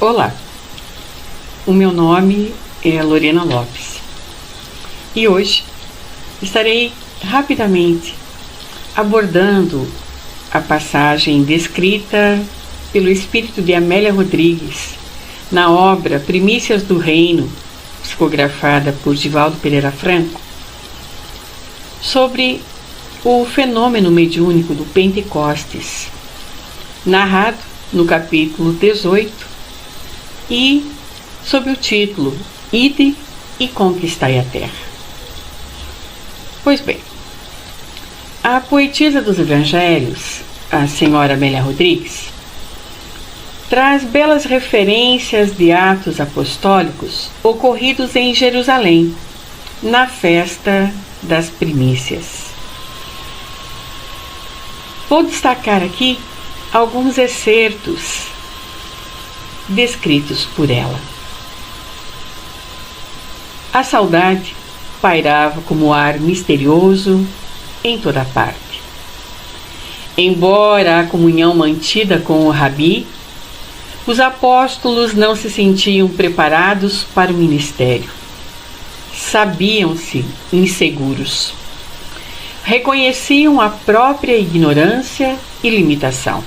Olá, o meu nome é Lorena Lopes e hoje estarei rapidamente abordando a passagem descrita pelo espírito de Amélia Rodrigues na obra Primícias do Reino, psicografada por Divaldo Pereira Franco, sobre o fenômeno mediúnico do Pentecostes, narrado no capítulo 18 e sob o título Ide e Conquistai a Terra. Pois bem, a poetisa dos Evangelhos, a senhora Amélia Rodrigues, traz belas referências de atos apostólicos ocorridos em Jerusalém, na festa das primícias. Vou destacar aqui alguns excertos descritos por ela. A saudade pairava como ar misterioso em toda parte. Embora a comunhão mantida com o Rabi, os apóstolos não se sentiam preparados para o ministério. Sabiam-se inseguros. Reconheciam a própria ignorância e limitação.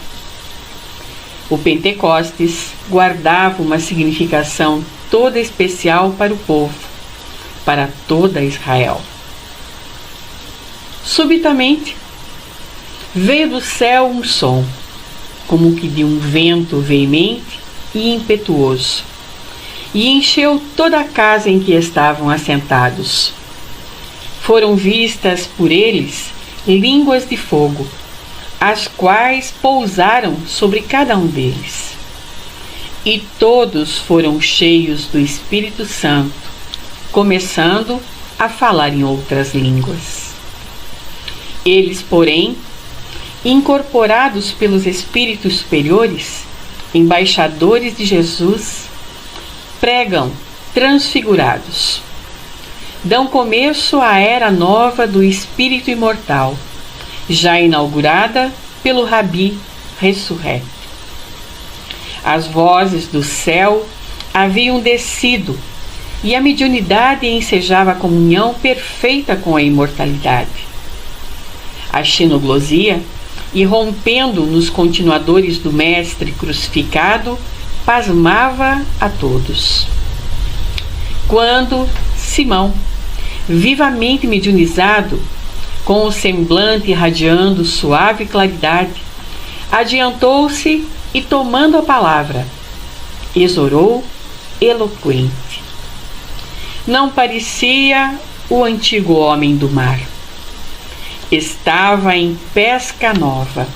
O Pentecostes guardava uma significação toda especial para o povo, para toda Israel. Subitamente, veio do céu um som, como que de um vento veemente e impetuoso, e encheu toda a casa em que estavam assentados. Foram vistas por eles línguas de fogo, as quais pousaram sobre cada um deles. E todos foram cheios do Espírito Santo, começando a falar em outras línguas. Eles, porém, incorporados pelos espíritos superiores, embaixadores de Jesus, pregam transfigurados. Dão começo à era nova do Espírito imortal, já inaugurada pelo Rabi ressurreto. As vozes do céu haviam descido e a mediunidade ensejava a comunhão perfeita com a imortalidade. A xenoglosia, irrompendo nos continuadores do Mestre crucificado, pasmava a todos. Quando Simão, vivamente mediunizado, com o semblante irradiando suave claridade, adiantou-se e, tomando a palavra, exorou eloquente. Não parecia o antigo homem do mar. Estava em pesca nova,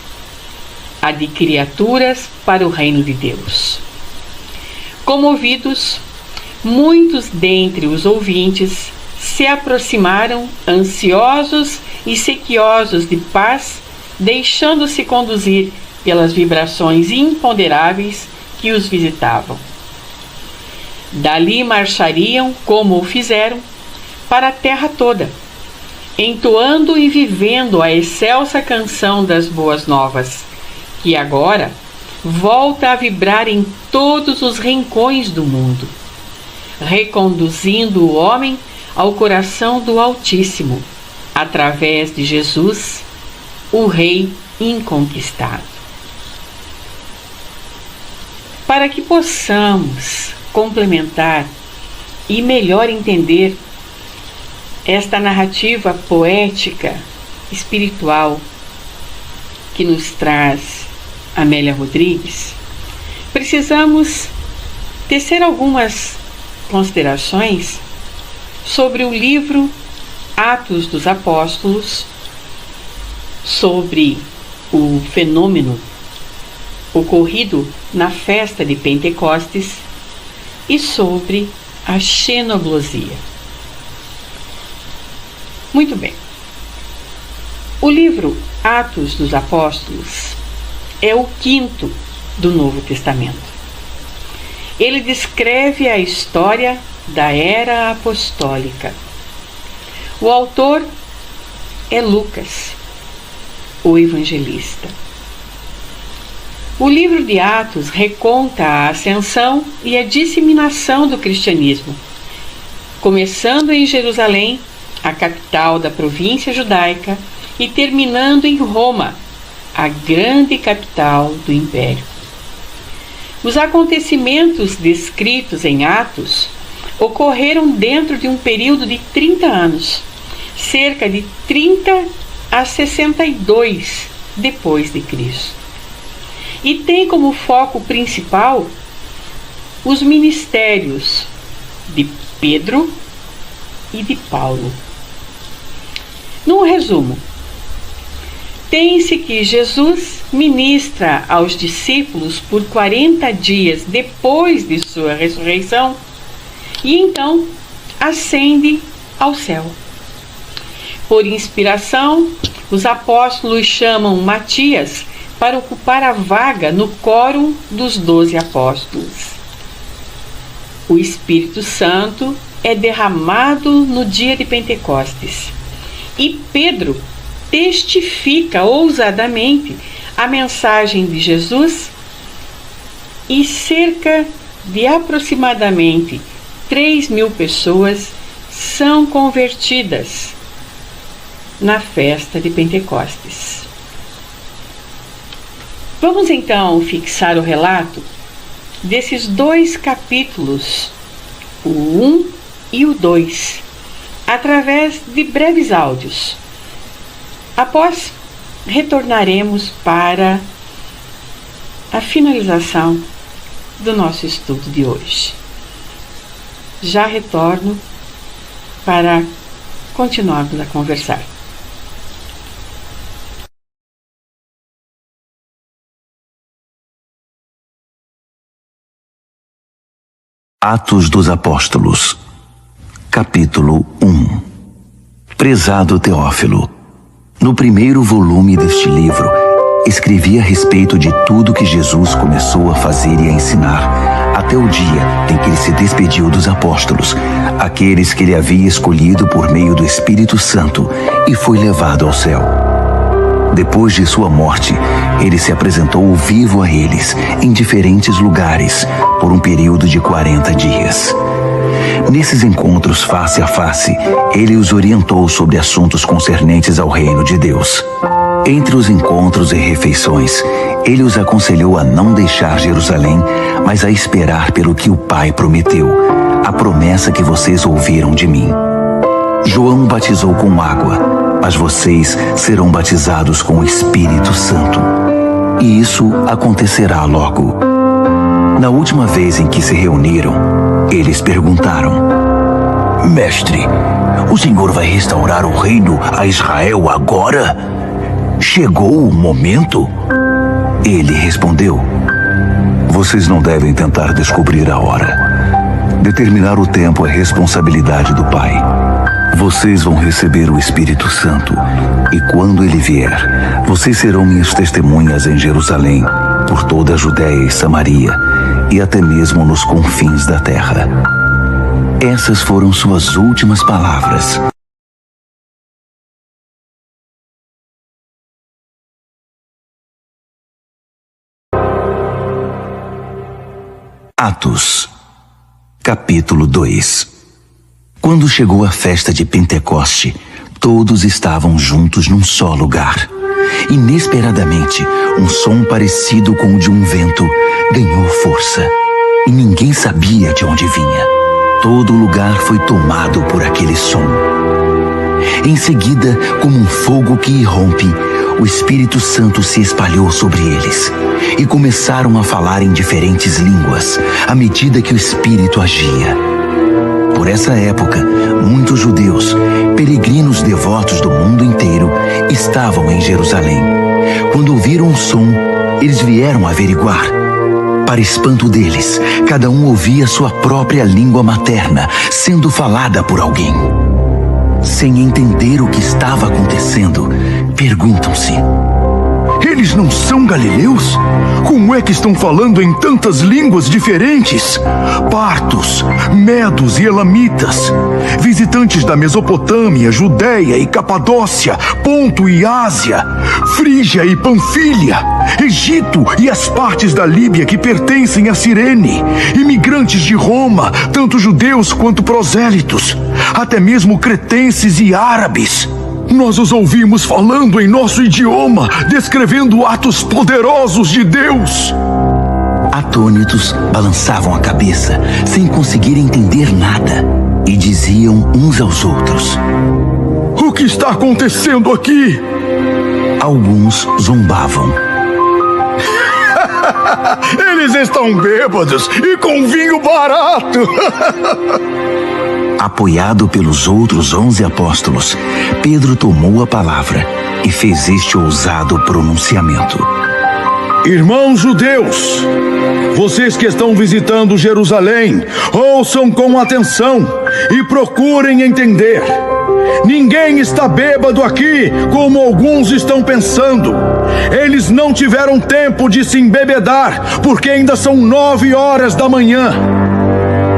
a de criaturas para o reino de Deus. Comovidos, muitos dentre os ouvintes se aproximaram, ansiosos e sequiosos de paz, deixando-se conduzir pelas vibrações imponderáveis que os visitavam. Dali marchariam, como o fizeram, para a terra toda, entoando e vivendo a excelsa canção das boas novas, que agora volta a vibrar em todos os rincões do mundo, reconduzindo o homem ao coração do Altíssimo, através de Jesus, o Rei inconquistado. Para que possamos complementar e melhor entender esta narrativa poética, espiritual, que nos traz Amélia Rodrigues, precisamos tecer algumas considerações sobre o livro Atos dos Apóstolos, sobre o fenômeno ocorrido na festa de Pentecostes e sobre a xenoglosia. Muito bem. O livro Atos dos Apóstolos é o quinto do Novo Testamento. Ele descreve a história da era apostólica. O autor é Lucas, o evangelista. O livro de Atos reconta a ascensão e a disseminação do cristianismo, começando em Jerusalém, a capital da província judaica, e terminando em Roma, a grande capital do Império. Os acontecimentos descritos em Atos ocorreram dentro de um período de 30 anos, cerca de 30 a 62 depois de Cristo. E tem como foco principal os ministérios de Pedro e de Paulo. Num resumo, tem-se que Jesus ministra aos discípulos por 40 dias depois de sua ressurreição e então ascende ao céu. Por inspiração, os apóstolos chamam Matias para ocupar a vaga no quórum dos 12 apóstolos. O Espírito Santo é derramado no dia de Pentecostes e Pedro testifica ousadamente a mensagem de Jesus e cerca de aproximadamente 3.000 pessoas são convertidas na festa de Pentecostes. Vamos então fixar o relato desses 2 capítulos, o 1 e o 2, através de breves áudios. Após, retornaremos para a finalização do nosso estudo de hoje. Já retorno para continuarmos a conversar. Atos dos Apóstolos, capítulo 1. Prezado Teófilo, no primeiro volume deste livro, escrevi a respeito de tudo que Jesus começou a fazer e a ensinar, até o dia em que ele se despediu dos apóstolos, aqueles que ele havia escolhido por meio do Espírito Santo, e foi levado ao céu. Depois de sua morte, ele se apresentou vivo a eles, em diferentes lugares, por um período de 40 dias. Nesses encontros face a face, ele os orientou sobre assuntos concernentes ao reino de Deus. Entre os encontros e refeições, ele os aconselhou a não deixar Jerusalém, mas a esperar pelo que o Pai prometeu, a promessa que vocês ouviram de mim. João batizou com água, mas vocês serão batizados com o Espírito Santo. E isso acontecerá logo. Na última vez em que se reuniram, eles perguntaram: Mestre, o Senhor vai restaurar o reino a Israel agora? Chegou o momento? Ele respondeu: Vocês não devem tentar descobrir a hora. Determinar o tempo é responsabilidade do Pai. Vocês vão receber o Espírito Santo, e quando ele vier, vocês serão minhas testemunhas em Jerusalém, por toda a Judéia e Samaria, e até mesmo nos confins da terra. Essas foram suas últimas palavras. Atos, capítulo 2. Quando chegou a festa de Pentecoste, todos estavam juntos num só lugar. Inesperadamente, um som parecido com o de um vento ganhou força, e ninguém sabia de onde vinha. Todo o lugar foi tomado por aquele som. Em seguida, como um fogo que irrompe, o Espírito Santo se espalhou sobre eles, e começaram a falar em diferentes línguas, à medida que o Espírito agia. Por essa época, muitos judeus, peregrinos devotos do mundo inteiro, estavam em Jerusalém. Quando ouviram o som, eles vieram averiguar. Para espanto deles, cada um ouvia sua própria língua materna sendo falada por alguém. Sem entender o que estava acontecendo, perguntam-se: Eles não são galileus? Como é que estão falando em tantas línguas diferentes? Partos, medos e elamitas, visitantes da Mesopotâmia, Judéia e Capadócia, Ponto e Ásia, Frígia e Panfília, Egito e as partes da Líbia que pertencem a Cirene, imigrantes de Roma, tanto judeus quanto prosélitos, até mesmo cretenses e árabes. Nós os ouvimos falando em nosso idioma, descrevendo atos poderosos de Deus. Atônitos, balançavam a cabeça, sem conseguir entender nada, e diziam uns aos outros: O que está acontecendo aqui? Alguns zombavam. Eles estão bêbados e com vinho barato. Apoiado pelos outros 11 apóstolos, Pedro tomou a palavra e fez este ousado pronunciamento: Irmãos judeus, vocês que estão visitando Jerusalém, ouçam com atenção e procurem entender. Ninguém está bêbado aqui, como alguns estão pensando. Eles não tiveram tempo de se embebedar, porque ainda são 9 horas da manhã.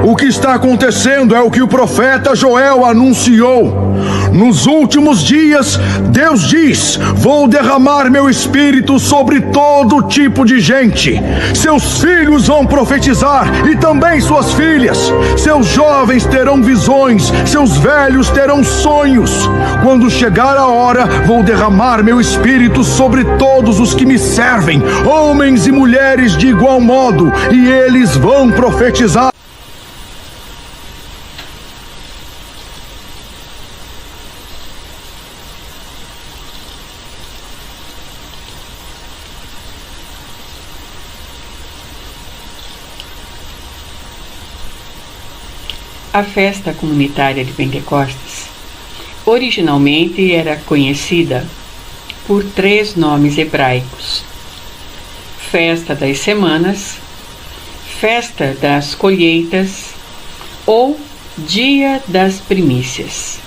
O que está acontecendo é o que o profeta Joel anunciou. Nos últimos dias, Deus diz: vou derramar meu espírito sobre todo tipo de gente. Seus filhos vão profetizar e também suas filhas. Seus jovens terão visões, seus velhos terão sonhos. Quando chegar a hora, vou derramar meu espírito sobre todos os que me servem, homens e mulheres de igual modo, e eles vão profetizar. A festa comunitária de Pentecostes originalmente era conhecida por 3 nomes hebraicos: Festa das Semanas, Festa das Colheitas ou Dia das Primícias.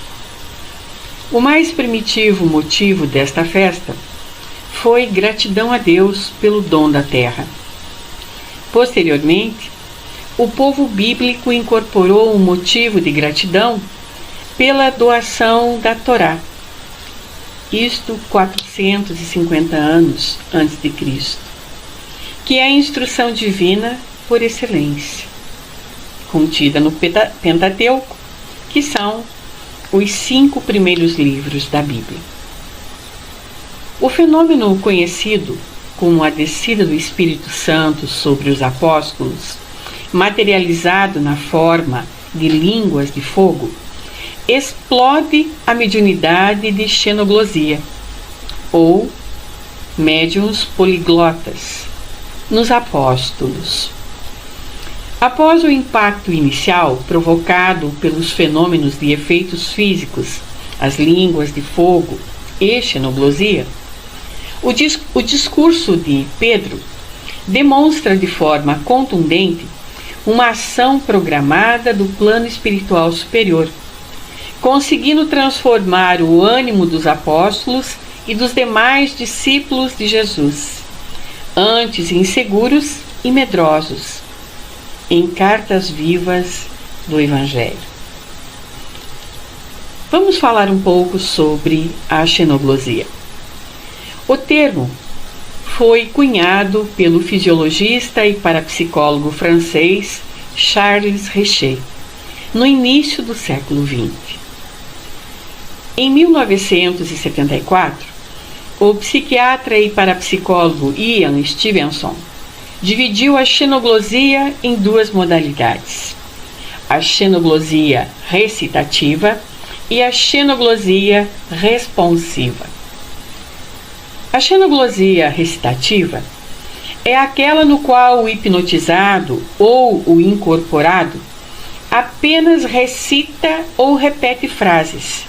O mais primitivo motivo desta festa foi gratidão a Deus pelo dom da terra. Posteriormente, o povo bíblico incorporou um motivo de gratidão pela doação da Torá, isto 450 anos antes de Cristo, que é a instrução divina por excelência, contida no Pentateuco, que são os 5 primeiros livros da Bíblia. O fenômeno conhecido como a descida do Espírito Santo sobre os apóstolos, materializado na forma de línguas de fogo, explode a mediunidade de xenoglosia, ou médiuns poliglotas, nos apóstolos. Após o impacto inicial provocado pelos fenômenos de efeitos físicos, as línguas de fogo e xenoglosia, o discurso de Pedro demonstra de forma contundente uma ação programada do plano espiritual superior, conseguindo transformar o ânimo dos apóstolos e dos demais discípulos de Jesus, antes inseguros e medrosos, em cartas vivas do Evangelho. Vamos falar um pouco sobre a xenoglosia. O termo foi cunhado pelo fisiologista e parapsicólogo francês Charles Richet, no início do século XX. Em 1974, o psiquiatra e parapsicólogo Ian Stevenson dividiu a xenoglosia em 2 modalidades: a xenoglosia recitativa e a xenoglosia responsiva. A xenoglosia recitativa é aquela no qual o hipnotizado ou o incorporado apenas recita ou repete frases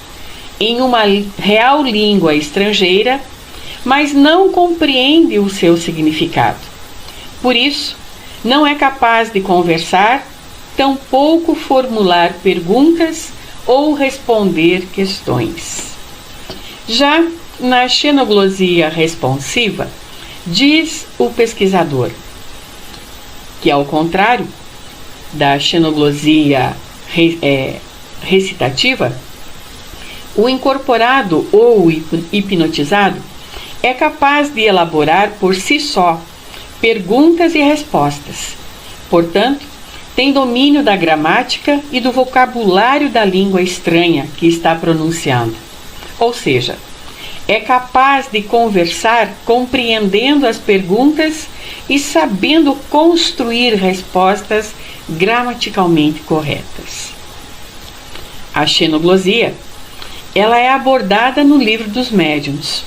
em uma real língua estrangeira, mas não compreende o seu significado. Por isso, não é capaz de conversar, tampouco formular perguntas ou responder questões. Já na xenoglosia responsiva, Diz o pesquisador que, ao contrário da xenoglosia recitativa, o incorporado ou hipnotizado é capaz de elaborar por si só perguntas e respostas. Portanto, tem domínio da gramática e do vocabulário da língua estranha que está pronunciando. Ou seja, é capaz de conversar compreendendo as perguntas e sabendo construir respostas gramaticalmente corretas. A xenoglosia, ela é abordada no Livro dos Médiuns,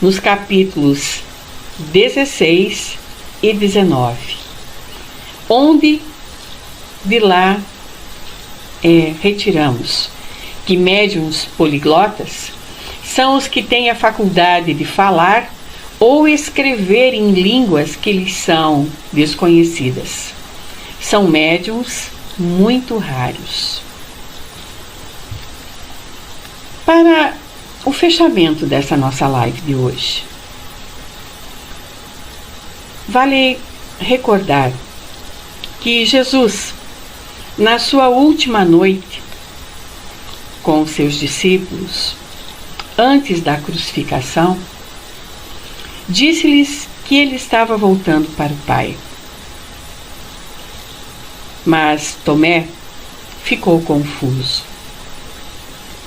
nos capítulos 16 e 19, onde de lá retiramos que médiuns poliglotas são os que têm a faculdade de falar ou escrever em línguas que lhes são desconhecidas. São médiuns muito raros. Para o fechamento dessa nossa live de hoje, vale recordar que Jesus, na sua última noite com seus discípulos, antes da crucificação, disse-lhes que ele estava voltando para o Pai. Mas Tomé ficou confuso.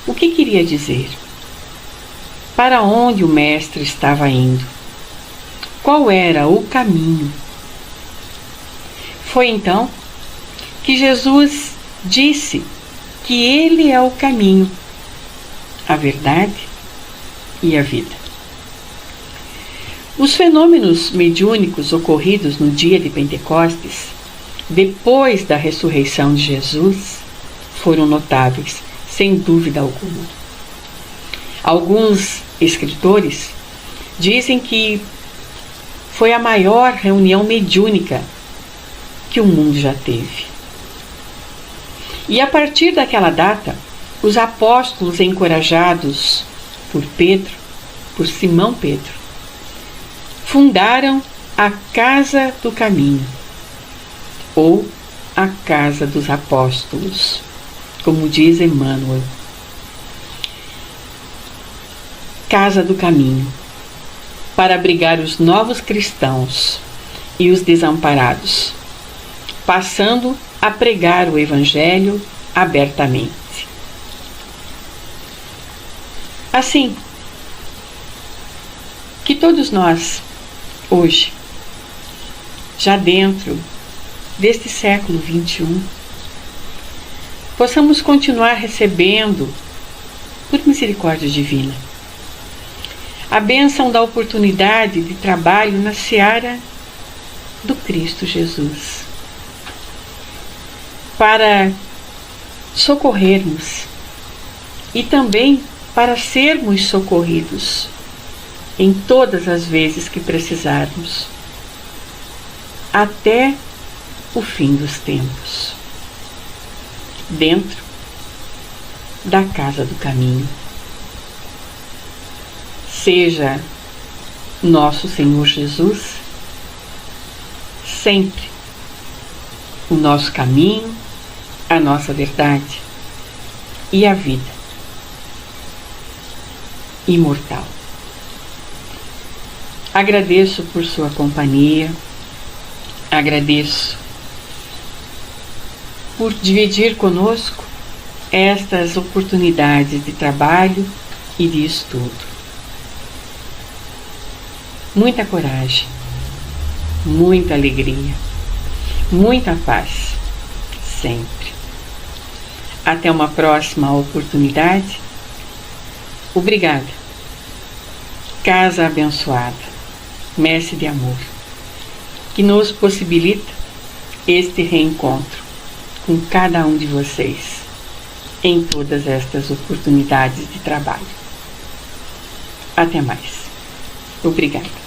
O que queria dizer? Para onde o Mestre estava indo? Qual era o caminho? Foi então que Jesus disse que ele é o caminho, a verdade e a vida. Os fenômenos mediúnicos ocorridos no dia de Pentecostes, depois da ressurreição de Jesus, foram notáveis, sem dúvida alguma. Alguns escritores dizem que foi a maior reunião mediúnica que o mundo já teve. E a partir daquela data, os apóstolos, encorajados por Pedro, por Simão Pedro, fundaram a Casa do Caminho, ou a Casa dos Apóstolos, como diz Emmanuel. Casa do Caminho, para abrigar os novos cristãos e os desamparados, passando a pregar o Evangelho abertamente. Assim, que todos nós, hoje, já dentro deste século XXI, possamos continuar recebendo, por misericórdia divina, a bênção da oportunidade de trabalho na seara do Cristo Jesus, para socorrermos e também para sermos socorridos em todas as vezes que precisarmos, até o fim dos tempos, dentro da Casa do Caminho. Seja nosso Senhor Jesus sempre o nosso caminho, a nossa verdade e a vida imortal. Agradeço por sua companhia, agradeço por dividir conosco estas oportunidades de trabalho e de estudo. Muita coragem, muita alegria, muita paz, sempre. Até uma próxima oportunidade. Obrigada. Casa abençoada, Mestre de amor, que nos possibilita este reencontro com cada um de vocês em todas estas oportunidades de trabalho. Até mais. Obrigada.